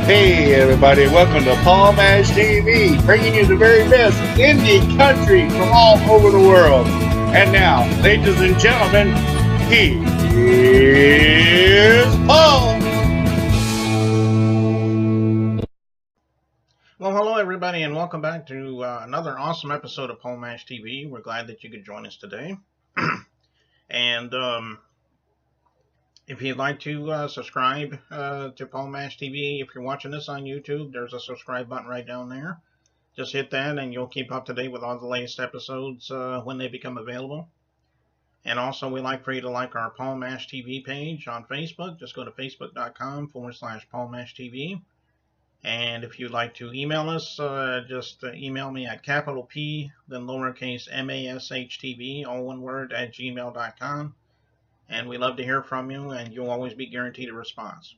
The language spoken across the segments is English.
Hey everybody, welcome to Paul Mash TV, bringing you the very best indie country from all over the world. And now, ladies and gentlemen, he is Paul. Well, hello everybody, and welcome back to another awesome episode of Paul Mash TV. We're glad that you could join us today. And if you'd like to subscribe to Paul Mash TV, if you're watching this on YouTube, there's a subscribe button right down there. Just hit that and you'll keep up to date with all the latest episodes when they become available. And also, we'd like for you to like our Paul Mash TV page on Facebook. Just go to facebook.com/Paul Mash TV. And if you'd like to email us, just email me at capital P, then lowercase MASHTV, all one word, at gmail.com. And we love to hear from you, and you'll always be guaranteed a response.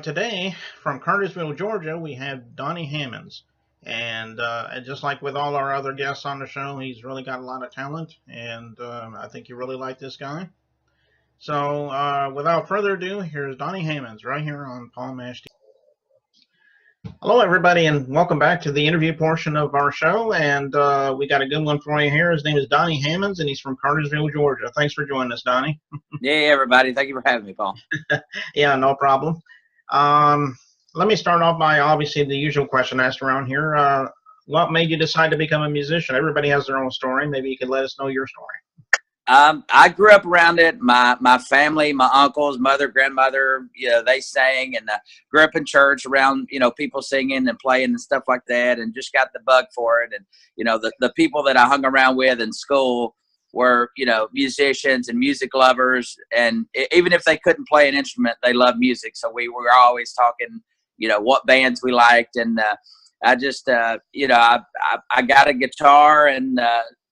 Today, from Cartersville, Georgia, we have Donny Hammonds. And just like with all our other guests on the show, he's really got a lot of talent, and I think you really like this guy. So, without further ado, here's Donny Hammonds right here on Paul Mash TV. Hello, everybody, and welcome back to the interview portion of our show. And we got a good one for you here. His name is Donny Hammonds, and he's from Cartersville, Georgia. Thanks for joining us, Donny. Hey, everybody. Thank you for having me, Paul. Yeah, no problem. Let me start off by, obviously, the usual question asked around here. What made you decide to become a musician? Everybody has their own story. Maybe you could let us know your story. I grew up around it. My family, my uncles, mother, grandmother, they sang, and grew up in church around, people singing and playing and stuff like that, and just got the bug for it. And, the people that I hung around with in school were, musicians and music lovers. And even if they couldn't play an instrument, they loved music. So we were always talking, what bands we liked. And I just, I got a guitar and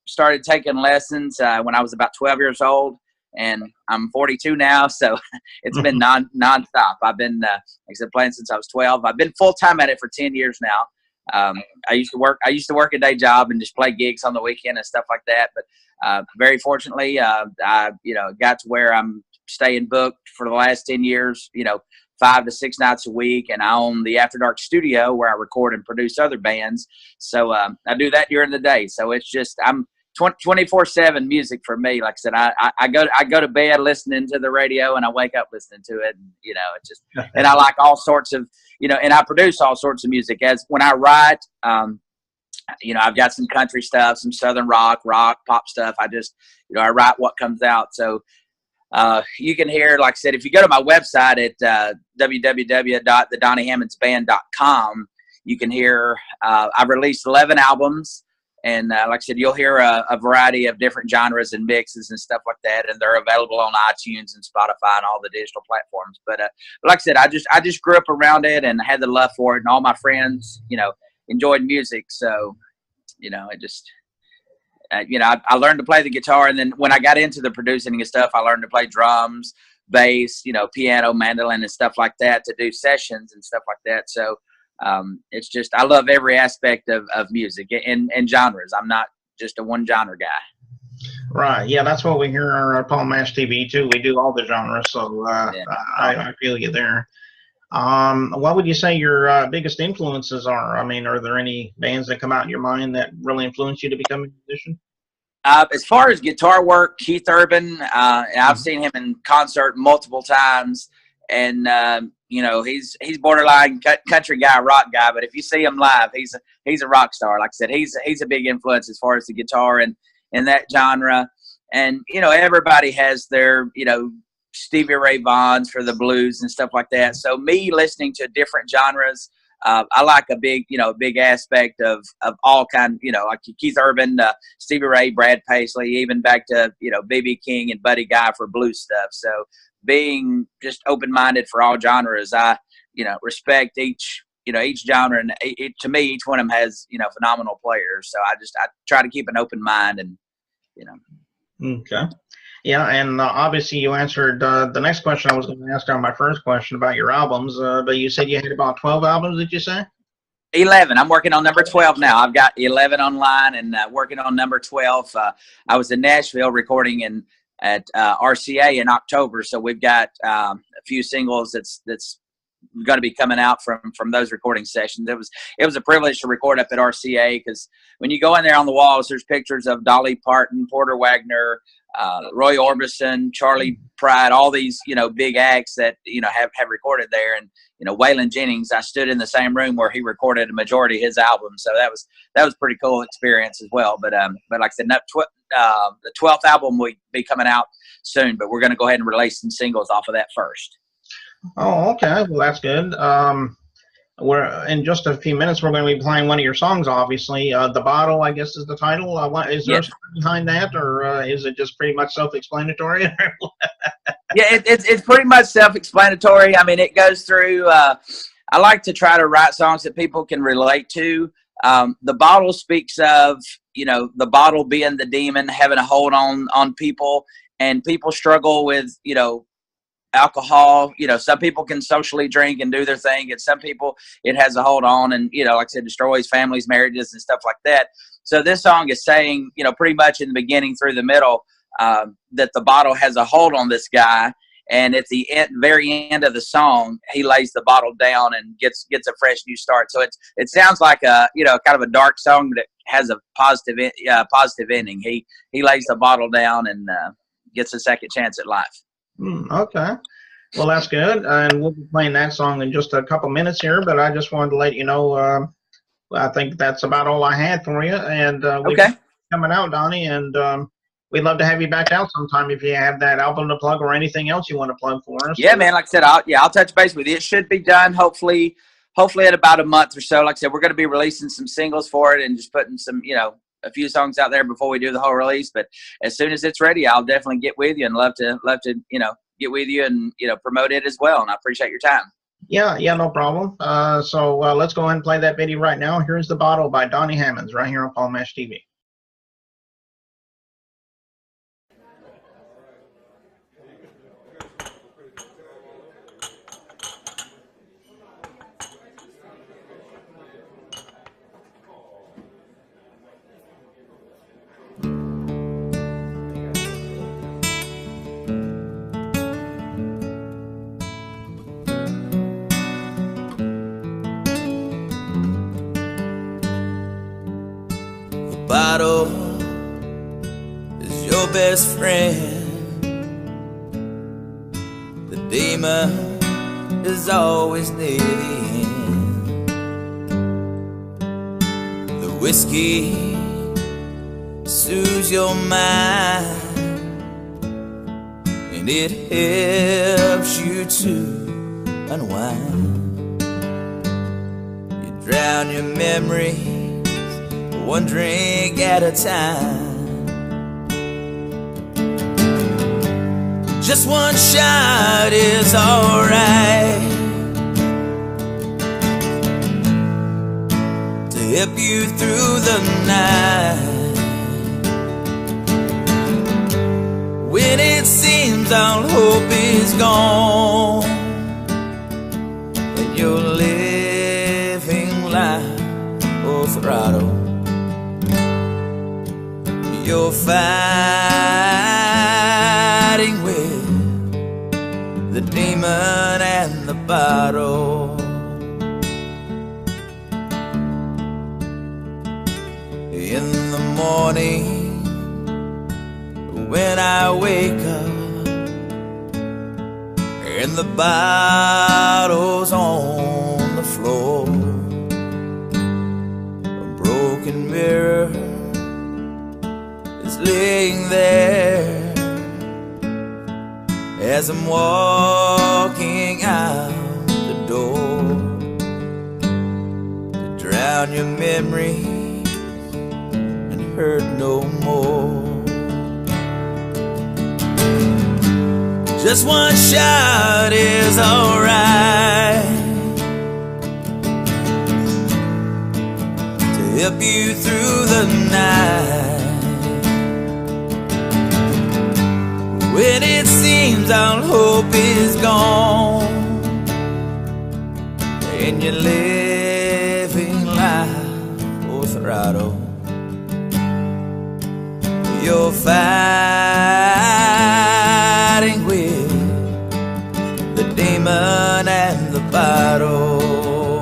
started taking lessons when I was about 12 years old, and I'm 42 now, so it's been nonstop. I've been, like I said, playing since I was 12. I've been full time at it for 10 years now. I used to work a day job and just play gigs on the weekend and stuff like that. But very fortunately, I got to where I'm staying booked for the last 10 years. 5 to 6 nights a week, and I own the After Dark studio where I record and produce other bands. So I do that during the day. So it's just I'm 24/7 music for me. Like I said, I go to bed listening to the radio, and I wake up listening to it. And, it's just, and I like all sorts of, and I produce all sorts of music. As when I write, I've got some country stuff, some southern rock, pop stuff. I just, I write what comes out. So you can hear, like I said, if you go to my website at www.thedonnyhammondsband.com, you can hear I've released 11 albums. And like I said, you'll hear a variety of different genres and mixes and stuff like that. And they're available on iTunes and Spotify and all the digital platforms. But like I said, I just grew up around it and had the love for it. And all my friends, enjoyed music. So, it just... I learned to play the guitar, and then when I got into the producing and stuff, I learned to play drums, bass, piano, mandolin, and stuff like that to do sessions and stuff like that. So it's just, I love every aspect of music and genres. I'm not just a one genre guy. Right. Yeah, that's what we hear on our Paul Mash TV too. We do all the genres, so yeah. I feel you there. What would you say your biggest influences are? I mean, are there any bands that come out in your mind that really influence you to become a musician? As far as guitar work, Keith Urban, I've seen him in concert multiple times, and he's borderline country guy, rock guy. But if you see him live, he's a rock star. Like I said, he's a big influence as far as the guitar and that genre. And everybody has their Stevie Ray Vaughan's for the blues and stuff like that. So me listening to different genres, I like a big aspect of all kind, like Keith Urban, Stevie Ray, Brad Paisley, even back to, B.B. King and Buddy Guy for blues stuff. So being just open-minded for all genres, I, respect each genre. And to me, each one of them has, phenomenal players. So I try to keep an open mind and, Okay. Yeah, and obviously you answered the next question I was going to ask on my first question about your albums, but you said you had about 12 albums, did you say? 11. I'm working on number 12 now. I've got 11 online and working on number 12. I was in Nashville recording at RCA in October, so we've got a few singles that's going to be coming out from those recording sessions. It was a privilege to record up at RCA, because when you go in there on the walls, there's pictures of Dolly Parton, Porter Wagner, Roy Orbison, Charlie Pride, all these, big acts that, have recorded there. And, Waylon Jennings, I stood in the same room where he recorded a majority of his albums. So that was a pretty cool experience as well. But like I said, the 12th album will be coming out soon, but we're going to go ahead and release some singles off of that first. Oh, okay. Well, that's good. We're in just a few minutes. We're going to be playing one of your songs, obviously. The Bottle, I guess, is the title. Is there something behind that, or is it just pretty much self-explanatory? Yeah, it's pretty much self-explanatory. I mean, it goes through. I like to try to write songs that people can relate to. The bottle speaks of, the bottle being the demon, having a hold on people, and people struggle with, alcohol. Some people can socially drink and do their thing, and some people it has a hold on, and like I said, destroys families, marriages, and stuff like that. So this song is saying, pretty much in the beginning through the middle, that the bottle has a hold on this guy, and at the very end of the song, he lays the bottle down and gets a fresh new start. So it sounds like a kind of a dark song, but it has a positive ending. He lays the bottle down and gets a second chance at life. Okay. Well, that's good. And we'll be playing that song in just a couple minutes here, but I just wanted to let you know, I think that's about all I had for you. And okay. Coming out, Donny, and we'd love to have you back out sometime if you have that album to plug or anything else you want to plug for us. Yeah, man, like I said, I'll touch base with you. It should be done hopefully in about a month or so. Like I said, we're going to be releasing some singles for it and just putting some, a few songs out there before we do the whole release. But as soon as it's ready, I'll definitely get with you and love to get with you and promote it as well. And I appreciate your time. Yeah, no problem. So let's go ahead and play that video right now. Here's The Bottle by Donny Hammonds right here on Paul Mash TV. Bottle is your best friend. The demon is always near the end. The whiskey soothes your mind, and it helps you to unwind. You drown your memory one drink at a time. Just one shot is alright to help you through the night. When it seems all hope is gone and you're living life full throttle, you're fighting with the demon and the bottle. In the morning, when I wake up and the bottle's on the floor, a broken mirror laying there as I'm walking out the door to drown your memories and hurt no more. Just one shot is alright to help you through the night. When it seems all hope is gone and you're living life full throttle, you're fighting with the demon and the bottle.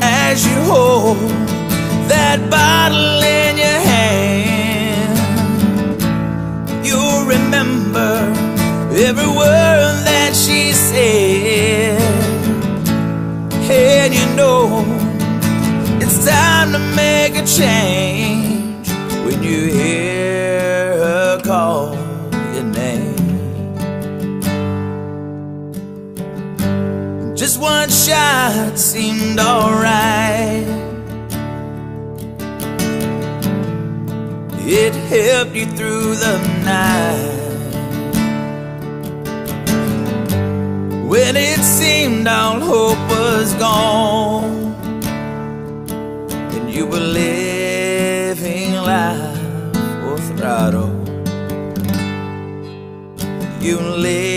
As you hold that bottle in your hand, you'll remember every word that she said. And you know it's time to make a change when you hear her call your name. Just one shot seemed alright. It helped you through the night. When it seemed all hope was gone and you were living life full throttle, you lived